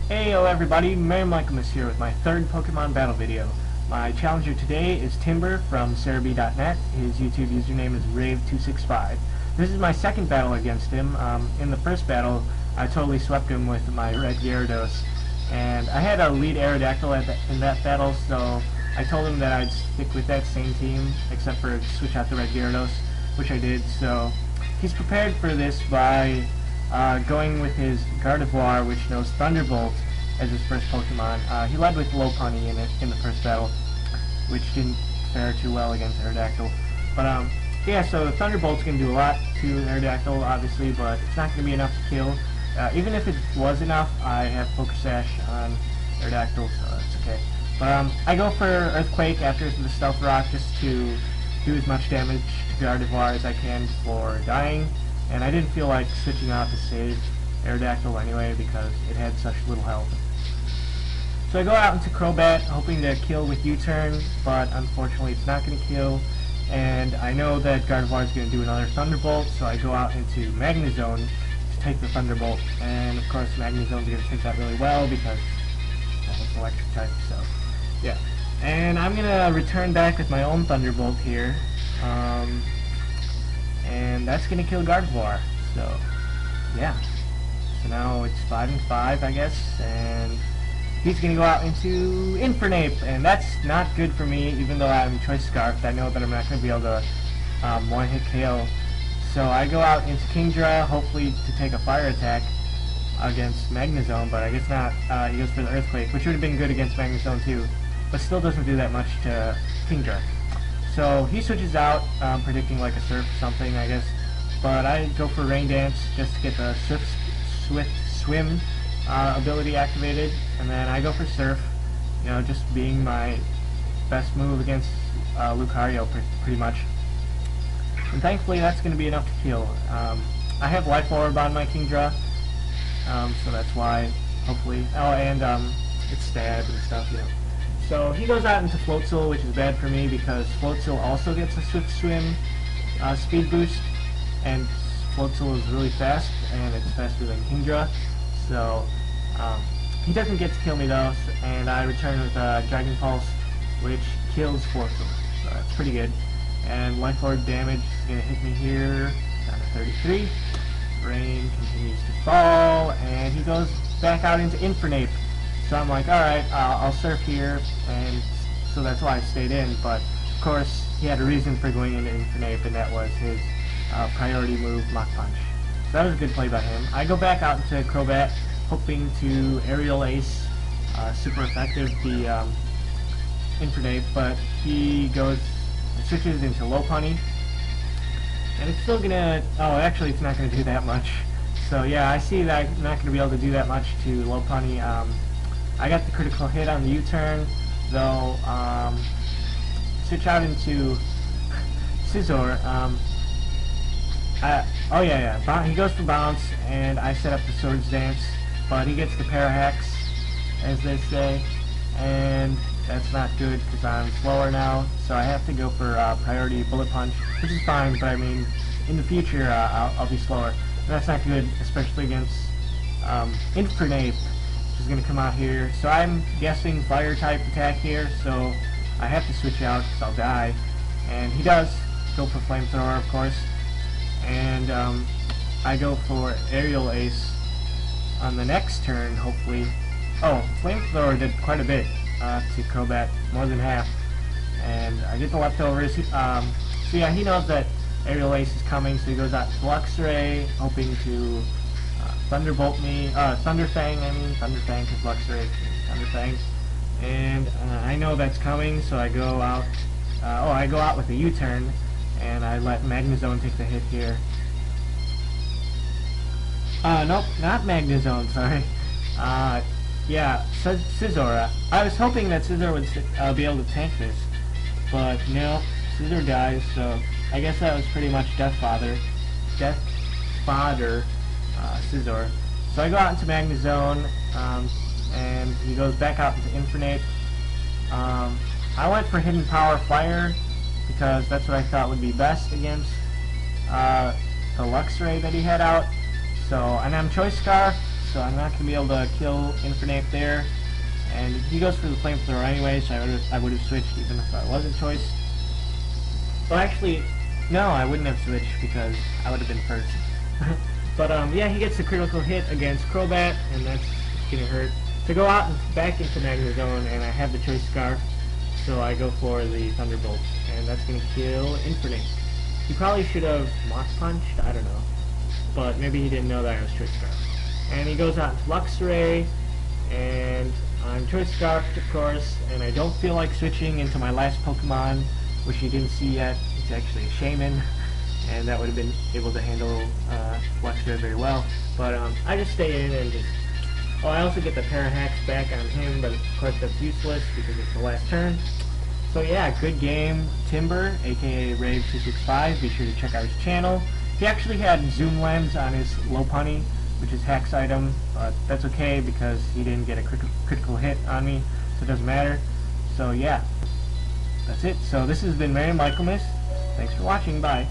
Hey, hello everybody, MerryMichaelmas here with my third Pokemon battle video. My challenger today is Timber from Serebii.net. His YouTube username is Rave265. This is my second battle against him. In the first battle, I totally swept him with my Red Gyarados. And I had a lead Aerodactyl in that battle, so I told him that I'd stick with that same team, except for switch out the Red Gyarados, which I did. So he's prepared for this by going with his Gardevoir, which knows Thunderbolt as his first Pokemon. He led with Lopunny in the first battle, which didn't fare too well against Aerodactyl. But yeah, so Thunderbolt's going to do a lot to Aerodactyl, obviously, but it's not going to be enough to kill. Even if it was enough, I have Focus Sash on Aerodactyl, so that's okay. But I go for Earthquake after the Stealth Rock just to do as much damage to Gardevoir as I can before dying. And I didn't feel like switching out to save Aerodactyl anyway because it had such little health. So I go out into Crobat hoping to kill with U-turn, but unfortunately it's not going to kill. And I know that Gardevoir is going to do another Thunderbolt, so I go out into Magnezone to take the Thunderbolt. And of course Magnezone is going to take that really well because it's electric type, so yeah. And I'm going to return back with my own Thunderbolt here. And that's going to kill Gardevoir, so yeah. So now it's 5-5, I guess, and he's going to go out into Infernape, and that's not good for me, even though I'm Choice Scarfed. I know that I'm not going to be able to one-hit KO. So I go out into Kingdra, hopefully to take a fire attack against Magnezone, but I guess not. He goes for the Earthquake, which would have been good against Magnezone too, but still doesn't do that much to Kingdra. So he switches out, predicting like a Surf or something, I guess. But I go for Rain Dance just to get the Swift Swim ability activated, and then I go for Surf, you know, just being my best move against Lucario pretty much. And thankfully that's going to be enough to kill. I have Life Orb on my Kingdra, so that's why, hopefully. Oh, and it's Stab and stuff, you know. So he goes out into Floatzel, which is bad for me because Floatzel also gets a Swift Swim speed boost, and Floatzel is really fast, and it's faster than Kingdra. So he doesn't get to kill me though, and I return with Dragon Pulse, which kills Floatzel. So that's pretty good. And Life Orb damage is going to hit me here, down to 33. Rain continues to fall, and he goes back out into Infernape. So I'm like, alright, I'll Surf here, and so that's why I stayed in, but of course he had a reason for going into Infernape, and that was his priority move, Mach Punch. So that was a good play by him. I go back out into Crobat, hoping to Aerial Ace, super effective, the Infernape, but he switches into Lopunny, and it's still gonna, oh actually it's not gonna do that much. So yeah, I see that I'm not gonna be able to do that much to Lopunny. I got the critical hit on the U-turn, though. Switch out into Scizor. Oh yeah. He goes for Bounce, and I set up the Swords Dance, but he gets the Parahax, as they say, and that's not good because I'm slower now, so I have to go for priority Bullet Punch, which is fine, but I mean, in the future I'll be slower, and that's not good, especially against Infernape. Is going to come out here, so I'm guessing fire type attack here, so I have to switch out because I'll die, and he does go for Flamethrower, of course, and I go for Aerial Ace on the next turn, hopefully. Oh, Flamethrower did quite a bit to Crobat, more than half, and I get the leftovers. So yeah, he knows that Aerial Ace is coming, so he goes out to Luxray, hoping to Thunderbolt me, Thunderfang, because Luxray, Thunderfang, and I know that's coming, so I go out, I go out with a U-turn, and I let Magnezone take the hit here. Nope, not Magnezone, sorry. Yeah, Scizor. I was hoping that Scizor would be able to tank this, but no, Scizor dies, so I guess that was pretty much Death Fodder. Scizor. So I go out into Magnezone, and he goes back out into Infernape. I went for Hidden Power Fire because that's what I thought would be best against the Luxray that he had out. So, and I'm Choice Scarf, so I'm not going to be able to kill Infernape there. And he goes for the flamethrower anyway, so I would have switched even if I wasn't choice. Well, actually, no, I wouldn't have switched because I would have been first. But yeah, he gets a critical hit against Crobat, and that's gonna hurt. To go out and back into Magnezone, and I have the choice scarf, so I go for the Thunderbolt, and that's gonna kill Infernape. He probably should have Mach Punched, I don't know, but maybe he didn't know that I was choice scarf. And he goes out into Luxray, and I'm choice scarfed, of course, and I don't feel like switching into my last Pokemon, which you didn't see yet. It's actually a Shaman, and that would have been able to handle Luxray very well. But I just stay in and just... Oh, I also get the Parahacks back on him, but of course that's useless because it's the last turn. So yeah, good game, Timber, aka Rave265. Be sure to check out his channel. He actually had Zoom Lens on his Lopunny, which is Hack's item, but that's okay because he didn't get a critical hit on me, so it doesn't matter. So yeah, that's it. So this has been MerryMichaelmas. Thanks for watching. Bye.